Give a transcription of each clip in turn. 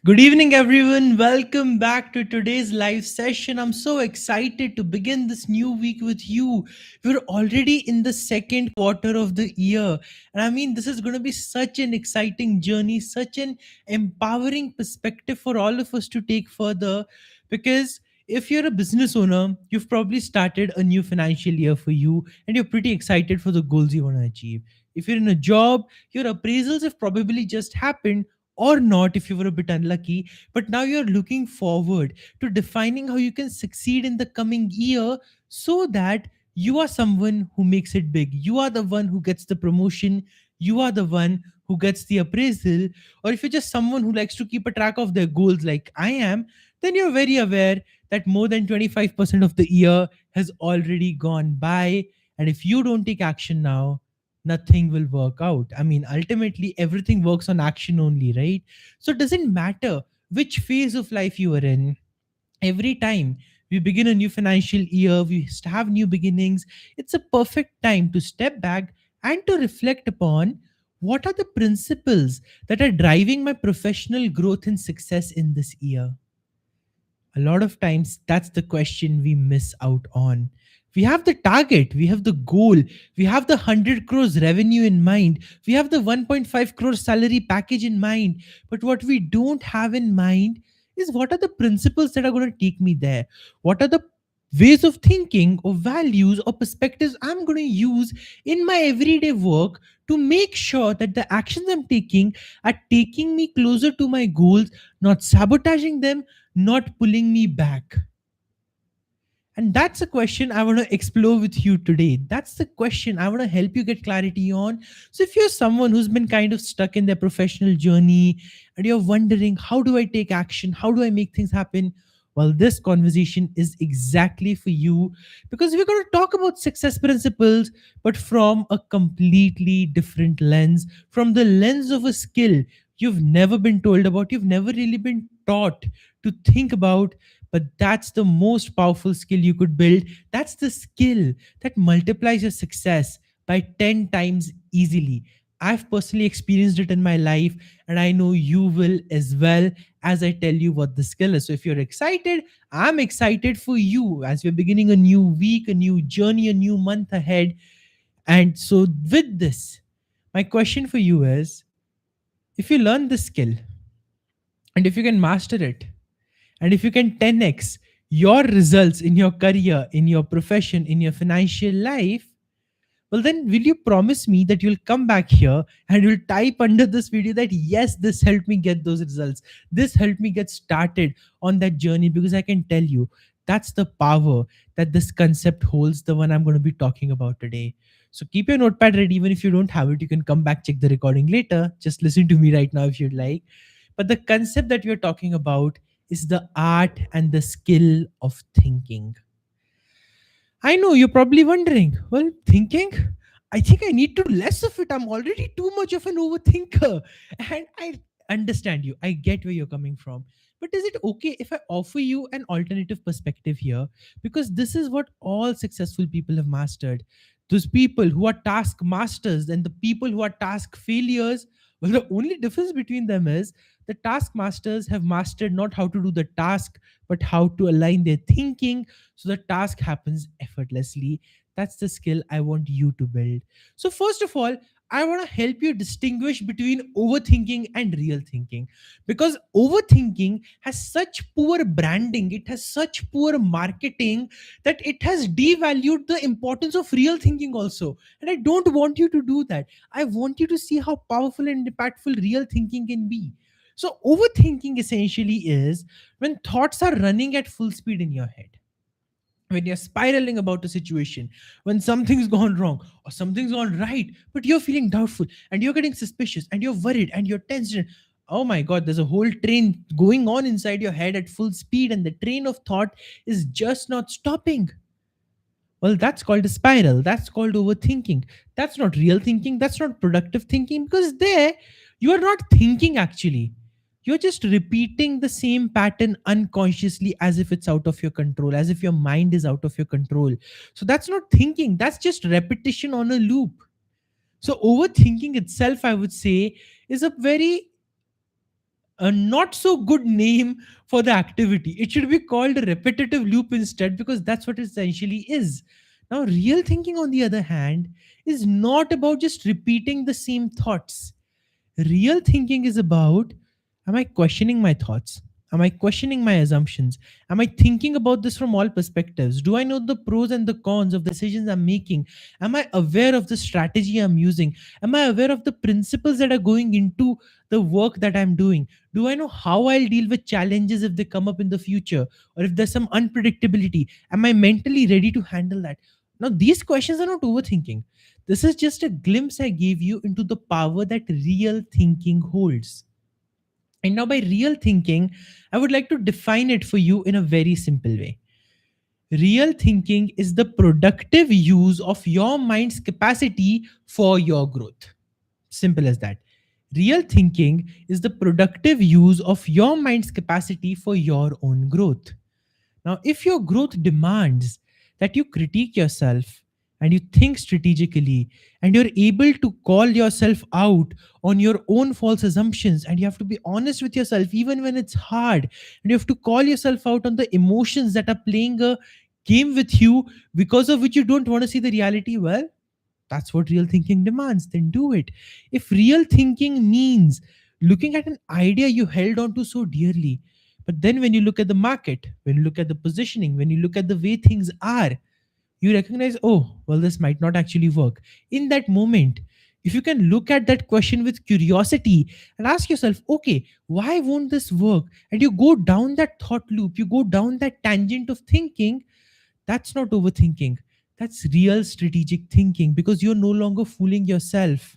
Good evening, everyone. Welcome back to today's live session. I'm so excited to begin this new week with you. We're already in the second quarter of the year. And I mean, this is going to be such an exciting journey, such an empowering perspective for all of us to take further. Because if you're a business owner, you've probably started a new financial year for you and you're pretty excited for the goals you want to achieve. If you're in a job, your appraisals have probably just happened or not if you were a bit unlucky, but now you're looking forward to defining how you can succeed in the coming year so that you are someone who makes it big. You are the one who gets the promotion, you are the one who gets the appraisal. Or if you're just someone who likes to keep a track of their goals like I am, then you're very aware that more than 25% of the year has already gone by. And if you don't take action now, nothing will work out. I mean, ultimately, everything works on action only, right? So it doesn't matter which phase of life you are in. Every time we begin a new financial year, we have new beginnings. It's a perfect time to step back and to reflect upon what are the principles that are driving my professional growth and success in this year. A lot of times that's the question we miss out on. We have the target, we have the goal, we have the 100 crores revenue in mind, we have the 1.5 crore salary package in mind, but what we don't have in mind is what are the principles that are going to take me there, what are the ways of thinking or values or perspectives I'm going to use in my everyday work to make sure that the actions I'm taking are taking me closer to my goals, not sabotaging them, not pulling me back. And that's a question I want to explore with you today. That's the question I want to help you get clarity on. So, if you're someone who's been kind of stuck in their professional journey and you're wondering, how do I take action? How do I make things happen? Well, this conversation is exactly for you because we're going to talk about success principles, but from a completely different lens, from the lens of a skill you've never been told about, you've never really been taught to think about, but that's the most powerful skill you could build. That's the skill that multiplies your success by 10 times easily. I've personally experienced it in my life, and I know you will as well as I tell you what the skill is. So, if you're excited, I'm excited for you as we're beginning a new week, a new journey, a new month ahead. And so, with this, my question for you is, if you learn this skill and if you can master it, and if you can 10x your results in your career, in your profession, in your financial life, well, then will you promise me that you'll come back here and you'll type under this video that yes, this helped me get those results? This helped me get started on that journey, because I can tell you that's the power that this concept holds, the one I'm going to be talking about today. So keep your notepad ready. Even if you don't have it, you can come back, check the recording later. Just listen to me right now if you'd like. But the concept that we're talking about is the art and the skill of thinking. I know you're probably wondering, well, thinking? I think I need to do less of it. I'm already too much of an overthinker. And I understand you. I get where you're coming from. But is it okay if I offer you an alternative perspective here? Because this is what all successful people have mastered. Those people who are task masters and the people who are task failures, well, the only difference between them is the task masters have mastered not how to do the task, but how to align their thinking so the task happens effortlessly. That's the skill I want you to build. So, first of all, I want to help you distinguish between overthinking and real thinking, because overthinking has such poor branding, it has such poor marketing that it has devalued the importance of real thinking also. And I don't want you to do that. I want you to see how powerful and impactful real thinking can be. So, overthinking essentially is when thoughts are running at full speed in your head, when you're spiraling about a situation, when something's gone wrong or something's gone right, but you're feeling doubtful and you're getting suspicious and you're worried and you're tense. And, oh my God, there's a whole train going on inside your head at full speed, and the train of thought is just not stopping. Well, that's called a spiral. That's called overthinking. That's not real thinking. That's not productive thinking, because there you are not thinking actually. You're just repeating the same pattern unconsciously as if it's out of your control, as if your mind is out of your control. So that's not thinking. That's just repetition on a loop. So overthinking itself, I would say, is a very A not so good name for the activity. It should be called a repetitive loop instead, because that's what it essentially is. Now, real thinking, on the other hand, is not about just repeating the same thoughts. Real thinking is about, am I questioning my thoughts? Am I questioning my assumptions? Am I thinking about this from all perspectives? Do I know the pros and the cons of the decisions I'm making? Am I aware of the strategy I'm using? Am I aware of the principles that are going into the work that I'm doing? Do I know how I'll deal with challenges if they come up in the future, or if there's some unpredictability? Am I mentally ready to handle that? Now, these questions are not overthinking. This is just a glimpse I gave you into the power that real thinking holds. And now, by real thinking, I would like to define it for you in a very simple way. Real thinking is the productive use of your mind's capacity for your growth. Simple as that. Real thinking is the productive use of your mind's capacity for your own growth. Now, if your growth demands that you critique yourself and you think strategically, and you're able to call yourself out on your own false assumptions, and you have to be honest with yourself even when it's hard, and you have to call yourself out on the emotions that are playing a game with you because of which you don't want to see the reality, well, that's what real thinking demands. Then do it. If real thinking means looking at an idea you held on to so dearly, but then when you look at the market, when you look at the positioning, when you look at the way things are, you recognize, oh, well, this might not actually work. In that moment, if you can look at that question with curiosity and ask yourself, okay, why won't this work? And you go down that thought loop, you go down that tangent of thinking, that's not overthinking. That's real strategic thinking, because you're no longer fooling yourself.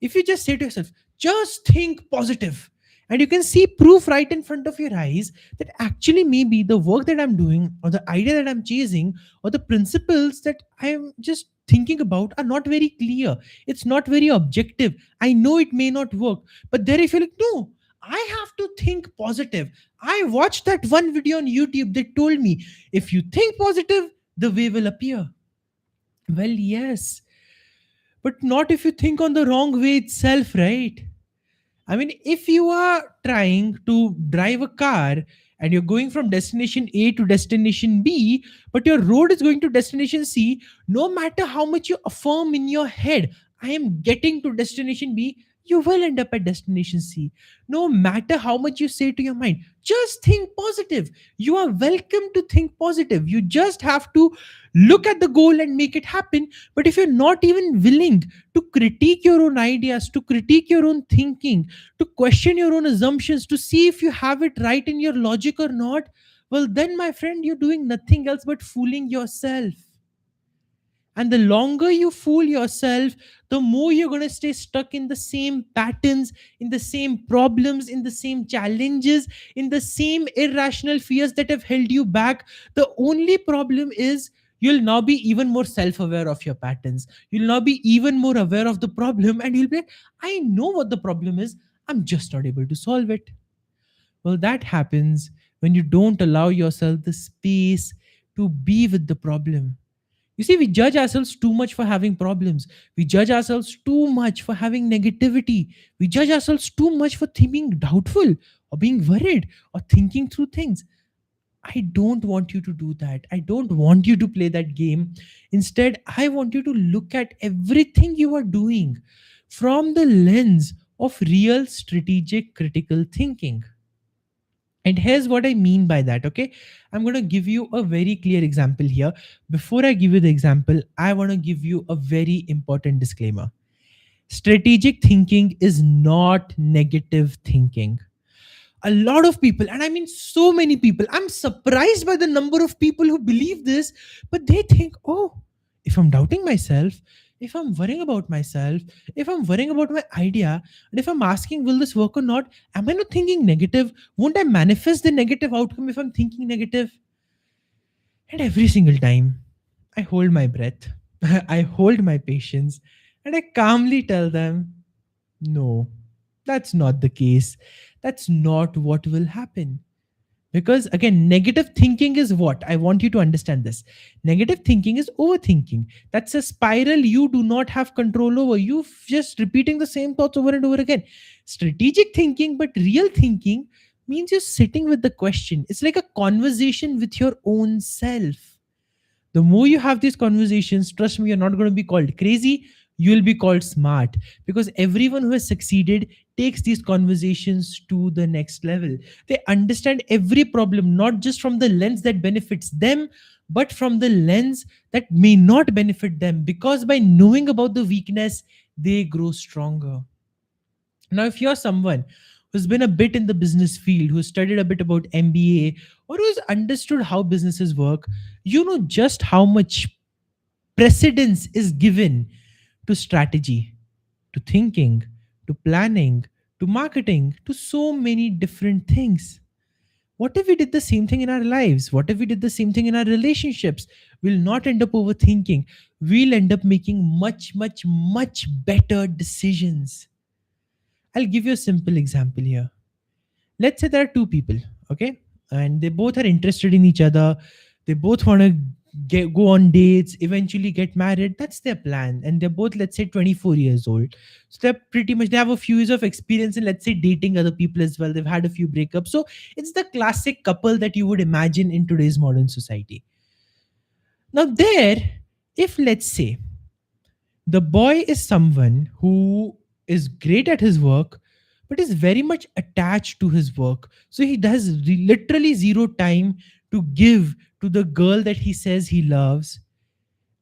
If you just say to yourself, just think positive, and you can see proof right in front of your eyes that actually maybe the work that I'm doing, or the idea that I'm chasing, or the principles that I'm just thinking about are not very clear. It's not very objective. I know it may not work, but there if you're like, no, I have to think positive. I watched that one video on YouTube that told me if you think positive, the way will appear. Well, yes, but not if you think on the wrong way itself, right? I mean, if you are trying to drive a car and you're going from destination A to destination B, but your road is going to destination C, no matter how much you affirm in your head, I am getting to destination B, you will end up at destination C. No matter how much you say to your mind, just think positive. You are welcome to think positive. You just have to look at the goal and make it happen. But if you're not even willing to critique your own ideas, to critique your own thinking, to question your own assumptions, to see if you have it right in your logic or not, well, then, my friend, you're doing nothing else but fooling yourself. And the longer you fool yourself, the more you're going to stay stuck in the same patterns, in the same problems, in the same challenges, in the same irrational fears that have held you back. The only problem is you'll now be even more self aware of your patterns. You'll now be even more aware of the problem, and you'll be like, I know what the problem is. I'm just not able to solve it. Well, that happens when you don't allow yourself the space to be with the problem. You see, we judge ourselves too much for having problems. We judge ourselves too much for having negativity. We judge ourselves too much for being doubtful, or being worried, or thinking through things. I don't want you to do that. I don't want you to play that game. Instead, I want you to look at everything you are doing from the lens of real strategic critical thinking. And here's what I mean by that, okay? I'm going to give you a very clear example here. Before I give you the example, I want to give you a very important disclaimer. Strategic thinking is not negative thinking. A lot of people, and I mean so many people, I'm surprised by the number of people who believe this, but they think, oh, if I'm doubting myself, if I'm worrying about myself, if I'm worrying about my idea, and if I'm asking, will this work or not, am I not thinking negative? Won't I manifest the negative outcome if I'm thinking negative? And every single time, I hold my breath, I hold my patience, and I calmly tell them, no, that's not the case. That's not what will happen. Because again, negative thinking is what? I want you to understand this. Negative thinking is overthinking. That's a spiral you do not have control over. You just repeating the same thoughts over and over again. Strategic thinking, but real thinking means you're sitting with the question. It's like a conversation with your own self. The more you have these conversations, trust me, you're not going to be called crazy. You'll be called smart, because everyone who has succeeded takes these conversations to the next level. They understand every problem, not just from the lens that benefits them, but from the lens that may not benefit them, because by knowing about the weakness, they grow stronger. Now, if you're someone who's been a bit in the business field, who's studied a bit about MBA, or who's understood how businesses work, you know just how much precedence is given to strategy, to thinking, to planning, to marketing, to so many different things. What if we did the same thing in our lives? What if we did the same thing in our relationships? We'll not end up overthinking. We'll end up making much, much, much better decisions. I'll give you a simple example here. Let's say there are two people, okay, and they both are interested in each other. They both want to go on dates, eventually get married. That's their plan, and they're both, let's say, 24 years old. So they're pretty much, they have a few years of experience in, let's say, dating other people as well. They've had a few breakups, so it's the classic couple that you would imagine in today's modern society. Now there, if let's say the boy is someone who is great at his work, but is very much attached to his work. So he does literally zero time to give to the girl that he says he loves.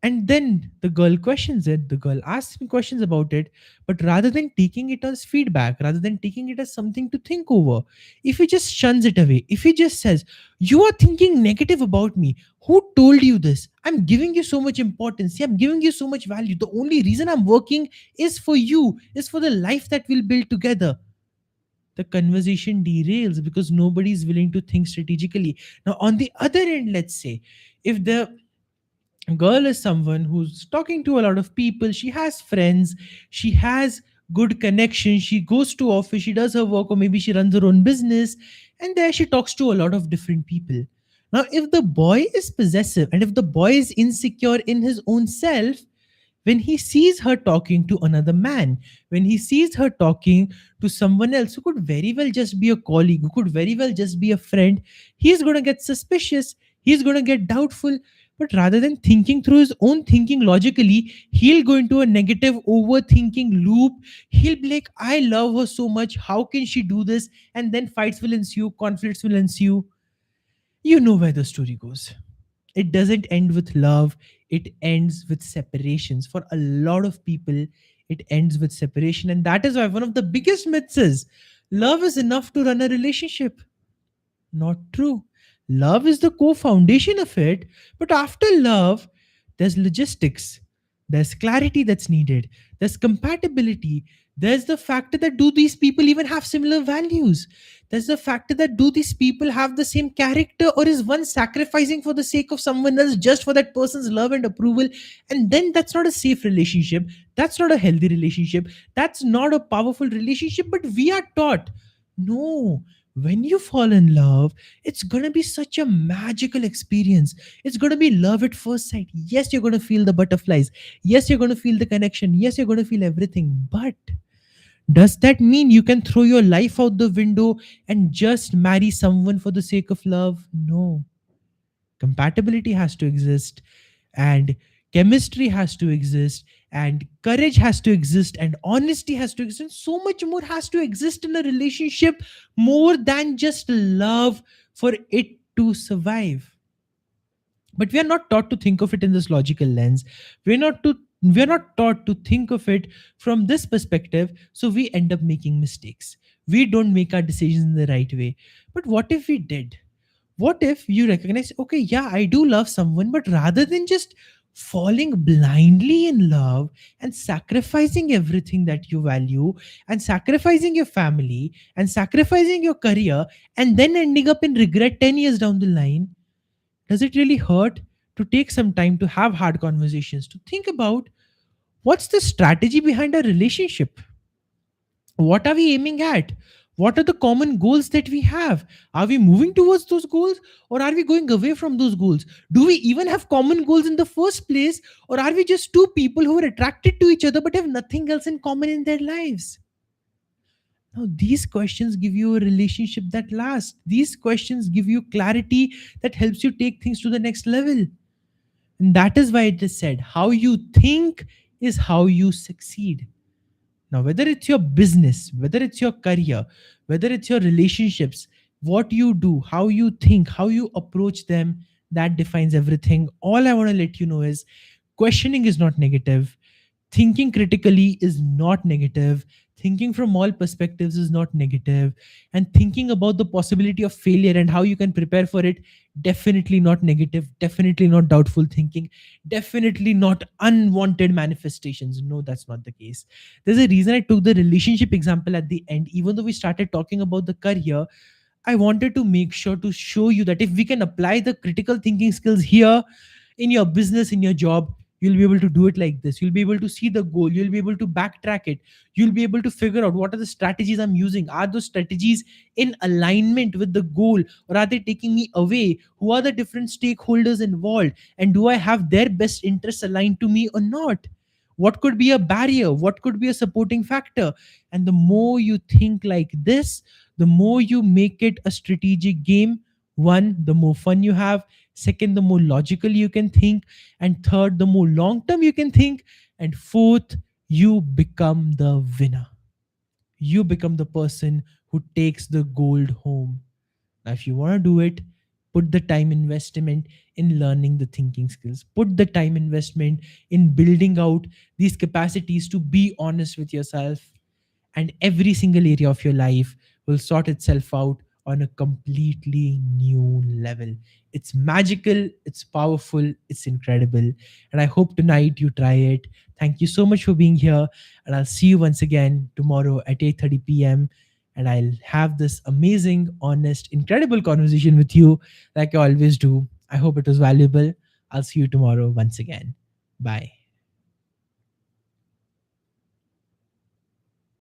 And then the girl questions it, the girl asks me questions about it, but rather than taking it as feedback, rather than taking it as something to think over, if he just shuns it away, if he just says, "You are thinking negative about me. Who told you this? I'm giving you so much importance. See, I'm giving you so much value. The only reason I'm working is for you, is for the life that we'll build together." The conversation derails because nobody's willing to think strategically. Now, on the other end, let's say, if the girl is someone who's talking to a lot of people, she has friends, she has good connections, she goes to office, she does her work, or maybe she runs her own business, and there she talks to a lot of different people. Now, if the boy is possessive and if the boy is insecure in his own self, when he sees her talking to another man, when he sees her talking to someone else who could very well just be a colleague, who could very well just be a friend, he's going to get suspicious, he's going to get doubtful. But rather than thinking through his own thinking logically, he'll go into a negative overthinking loop. He'll be like, I love her so much. How can she do this? And then fights will ensue, conflicts will ensue. You know where the story goes. It doesn't end with love, it ends with separations. For a lot of people, it ends with separation. And that is why one of the biggest myths is love is enough to run a relationship. Not true. Love is the core foundation of it, but after love, there's logistics, there's clarity that's needed, there's compatibility, there's the factor that do these people even have similar values, there's the factor that do these people have the same character, or is one sacrificing for the sake of someone else just for that person's love and approval. And then that's not a safe relationship, that's not a healthy relationship, that's not a powerful relationship. But we are taught, no, when you fall in love, it's gonna be such a magical experience. It's gonna be love at first sight. Yes, you're gonna feel the butterflies. Yes, you're gonna feel the connection. Yes, you're gonna feel everything. But does that mean you can throw your life out the window and just marry someone for the sake of love? No. Compatibility has to exist, and chemistry has to exist, and courage has to exist, and honesty has to exist, and so much more has to exist in a relationship, more than just love, for it to survive. But we are not taught to think of it in this logical lens. We're not taught to think of it from this perspective, so we end up making mistakes. We don't make our decisions in the right way. But what if we did? What if you recognize, okay, yeah, I do love someone, but rather than just falling blindly in love and sacrificing everything that you value, and sacrificing your family, and sacrificing your career, and then ending up in regret 10 years down the line, does it really hurt to take some time to have hard conversations, to think about what's the strategy behind a relationship? What are we aiming at? What are the common goals that we have? Are we moving towards those goals, or are we going away from those goals? Do we even have common goals in the first place, or are we just two people who are attracted to each other but have nothing else in common in their lives? Now, these questions give you a relationship that lasts. These questions give you clarity that helps you take things to the next level. And that is why it is said, how you think is how you succeed. Now, whether it's your business, whether it's your career, whether it's your relationships, what you do, how you think, how you approach them, that defines everything. All I want to let you know is questioning is not negative. Thinking critically is not negative. Thinking from all perspectives is not negative. And thinking about the possibility of failure and how you can prepare for it, definitely not negative. Definitely not doubtful thinking. Definitely not unwanted manifestations. No, that's not the case. There's a reason I took the relationship example at the end. Even though we started talking about the career, I wanted to make sure to show you that if we can apply the critical thinking skills here in your business, in your job, you'll be able to do it like this. You'll be able to see the goal. You'll be able to backtrack it. You'll be able to figure out what are the strategies I'm using. Are those strategies in alignment with the goal, or are they taking me away? Who are the different stakeholders involved? And do I have their best interests aligned to me or not? What could be a barrier? What could be a supporting factor? And the more you think like this, the more you make it a strategic game. One, the more fun you have. Second, the more logical you can think. And third, the more long term you can think. And fourth, you become the winner. You become the person who takes the gold home. Now, if you want to do it, put the time investment in learning the thinking skills. Put the time investment in building out these capacities to be honest with yourself, and every single area of your life will sort itself out on a completely new level. It's magical, it's powerful, it's incredible. And I hope tonight you try it. Thank you so much for being here. And I'll see you once again tomorrow at 8:30 p.m. And I'll have this amazing, honest, incredible conversation with you like I always do. I hope it was valuable. I'll see you tomorrow once again. Bye.